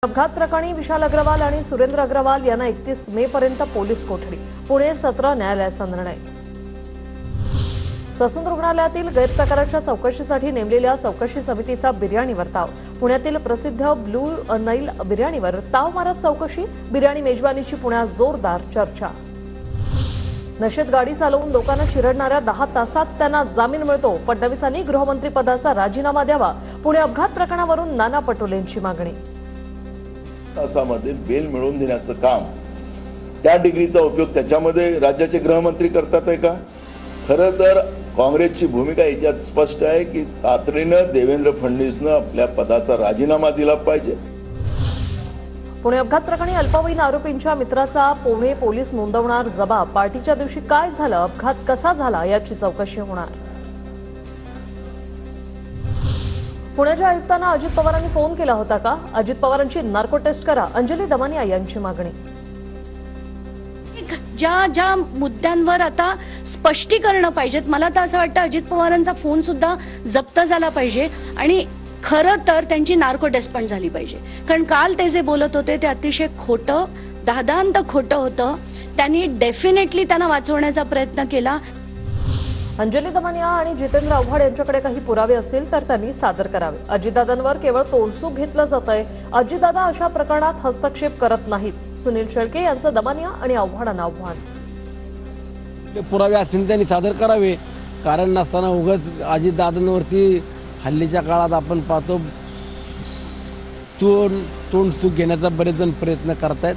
अपघात प्रकरणी विशाल अग्रवाल आणि सुरेंद्र अग्रवाल यांना 31 मे पर्यंत पोलीस कोठडी. पुणे सत्र न्यायालयाचा निर्णय. ससून रुग्णालयातील गैरप्रकाराच्या चौकशीसाठी नेमलेल्या चौकशी समितीचा बिर्याणीवर ताव. पुण्यातील प्रसिद्ध ब्लू नाईल बिर्याणीवर ताव मारत चौकशी. बिर्याणी मेजबानीची पुण्यात जोरदार चर्चा. नशेत गाडी चालवून लोकांना चिरडणाऱ्या 10 तासात त्यांना जामीन मिळतो. फडणवीसांनी गृहमंत्रीपदाचा राजीनामा द्यावा. पुणे अपघात प्रकरणावरून नाना पटोलेंची मागणी. तासामध्ये बेल मिळवून देण्याचं काम, त्या डिग्रीचा उपयोग त्याच्यामध्ये राज्याचे गृहमंत्री करतात आहे का? खरं तर काँग्रेसची भूमिका याच्यात स्पष्ट आहे की तातडीनं देवेंद्र फडणवीसनं आपल्या पदाचा राजीनामा दिला पाहिजे. पुणे अपघात प्रकरणी अल्पवयीन आरोपींच्या मित्राचा पुणे पोलीस नोंदवणार जबाब. पार्टीच्या दिवशी काय झालं, अपघात कसा झाला याची चौकशी होणार. पुण्याच्या आयुक्तांना अजित पवारांनी फोन केला होता का? अजित पवारांची नार्को टेस्ट करा, अंजली दमानिया यांची मागणी. ज्या मुद्द्यांवर आता स्पष्टीकरण पाहिजेत, मला तर असं वाटतं अजित पवारांचा फोन सुद्धा जप्त झाला पाहिजे आणि खरं तर त्यांची नार्को टेस्ट पण झाली पाहिजे. कारण काल ते जे बोलत होते ते अतिशय खोटं, दादांत खोटं होतं. त्यांनी डेफिनेटली त्यांना वाचवण्याचा प्रयत्न केला. अंजली दमानिया आणि जितेंद्र आव्हाड यांच्याकडे काही पुरावे असतील तर त्यांनी सादर करावे. अजितदादांवर केवळ तोंडसूक घेतलं जातंय. अजितदादा अशा प्रकरणात हस्तक्षेप करत नाहीत. सुनील शेळके यांचं दमानिया आणि आव्हाडांना आव्हान. पुरावे असतील त्यांनी सादर करावे. कारण नसताना उगाच अजितदादांवरती हल्लीच्या काळात आपण पाहतो तोंडसूक घेण्याचा बरेच जण प्रयत्न करतायत.